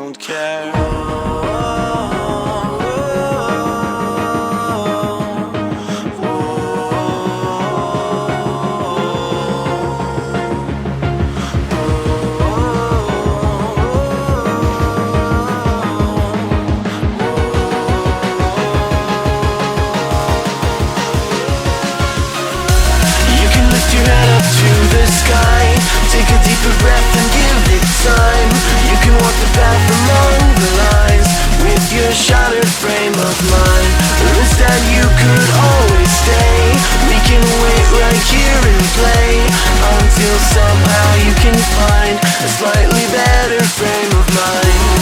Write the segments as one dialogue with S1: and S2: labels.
S1: don't care.
S2: Take a deeper breath and give it time. You can walk the path among the lines with your shattered frame of mind. Or instead you could always stay. We can wait right here and play until somehow you can find a slightly better frame of mind.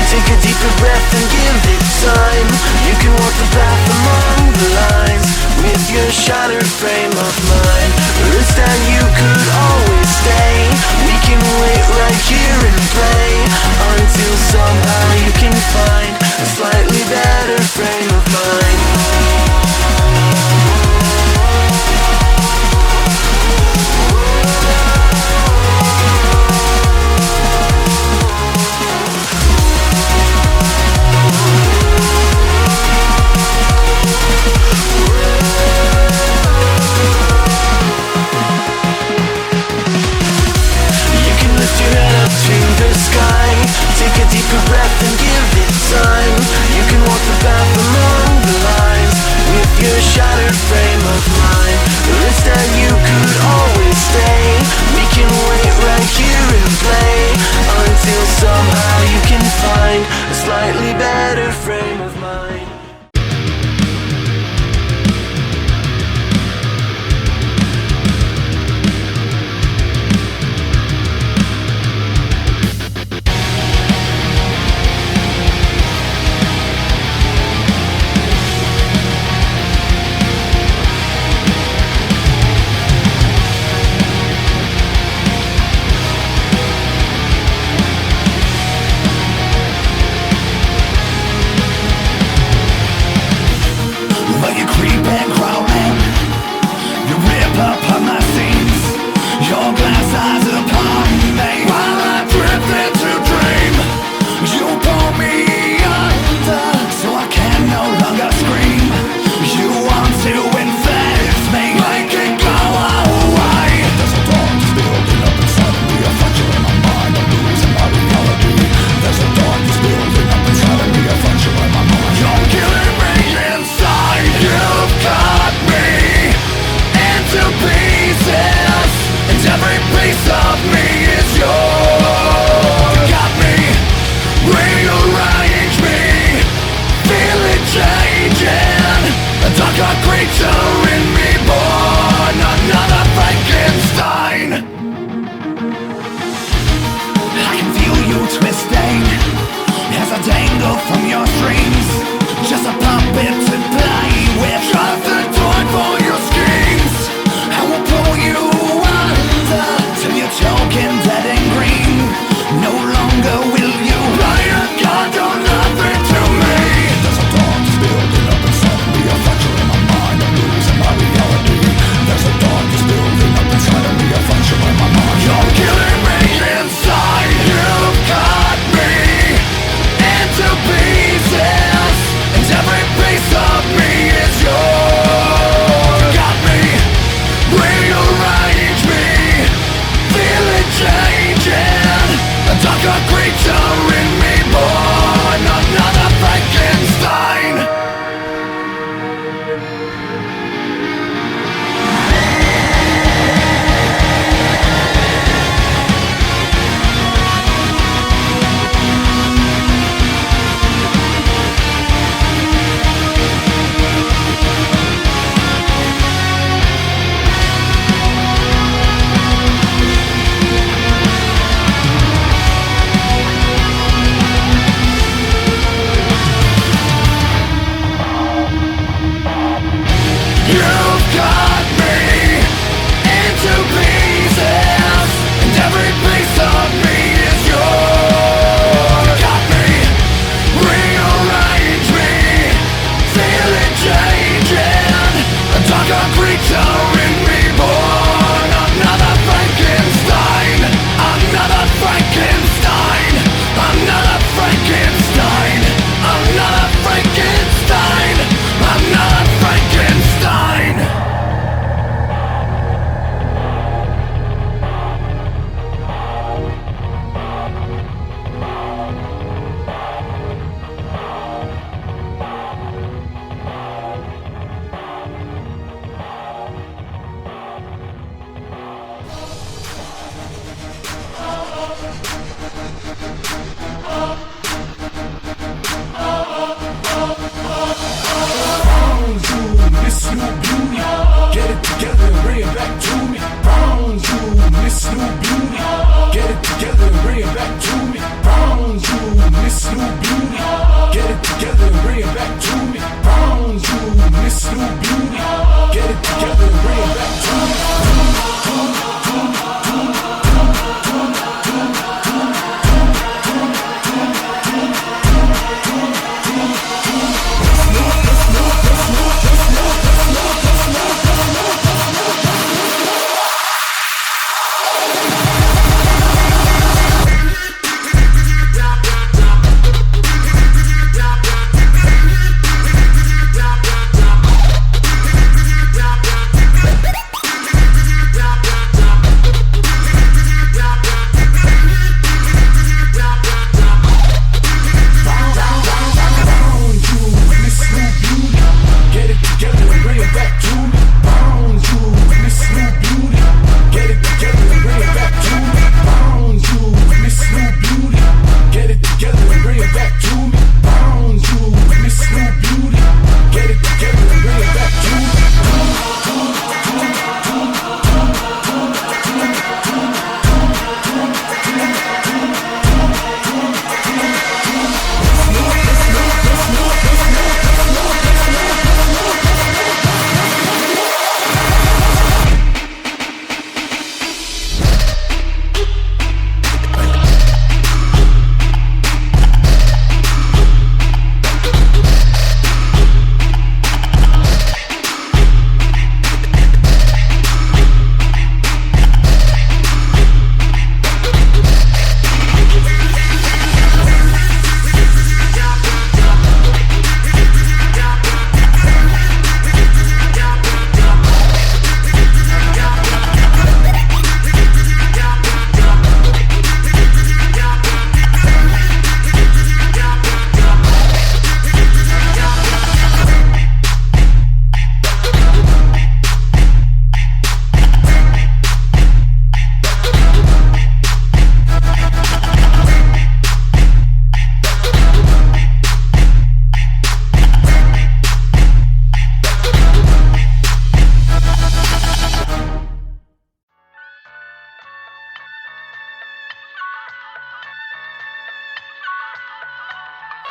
S2: Take a deeper breath and give it time. You can walk the path among the lines with your shattered frame of mind. Or instead you could always stay. We can wait right here and play until somehow you can find a slightly better frame of mind.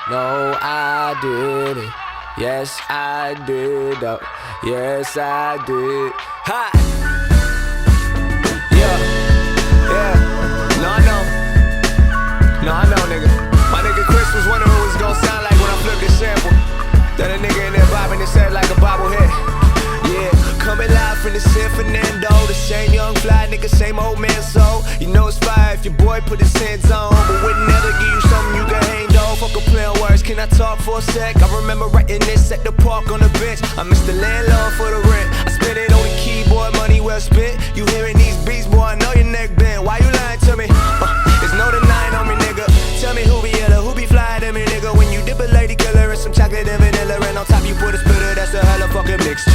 S1: No, I did it. Yes, I did. Oh, yes, I did. Ha! Yeah, yeah. No, I know. No, I know, nigga. My nigga Chris was wondering what it was gonna sound like when I flipped this sample. Then a nigga in there bobbing his head like a bobblehead. Yeah, coming live from the San Fernando. The same young fly nigga, same old man soul. You know it's fire if your boy put his hands on, but wouldn't never give you something you can hang though. Fuck a play on words, can I talk for a sec? I remember writing this at the park on the bench. I miss the landlord for the rent. I spent it on the keyboard, money well spent. You hearing these beats, boy, I know your neck bent. Why you lying to me? There's no denying on me, nigga. Tell me who be yellow, who be flying to me, nigga. When you dip a lady killer in some chocolate and vanilla, and on top you put a splitter, that's a hella fucking mixture.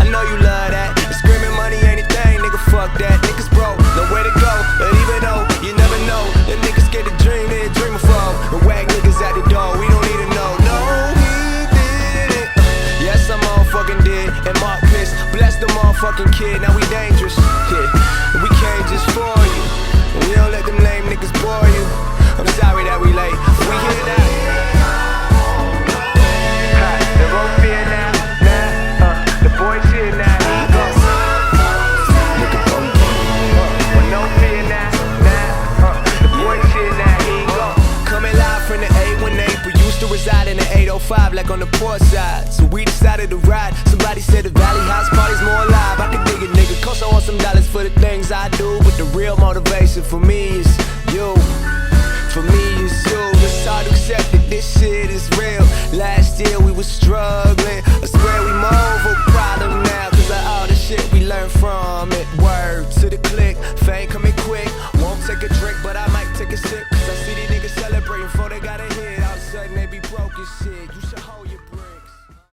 S1: I know you love that. Screaming money ain't a thing, nigga, fuck that. Niggas broke, nowhere to go. But even though you never know, the niggas scared to dream, they dream of fall. And wag niggas at the door, we don't need to know. No, he did it. Yes, I'm all fucking dead. And Mark pissed, bless the motherfucking kid. Now we dangerous, yeah. We came just for you. And we don't let them lame niggas bore you. I'm sorry that we late. We here now. The road fear now. The boys here now, he goes. Nigga, but no fear now, the boys here now, he go. Coming live from the 818, we used to reside in the 805, like on the port side. So we decided to ride. Somebody said the Valley House party's more alive. I can dig it, nigga. Cost I want some dollars for the things I do, but the real motivation for me is you. For me is you. It's hard to accept that this shit is real. Last year we was struggling. I swear we more of a problem now, cause of all the shit we learned from it. Word to the click, fame coming quick. Won't take a drink, but I might take a sip, cause I see these niggas celebrating before they got a hit. All of a sudden they be broke as shit. You should hold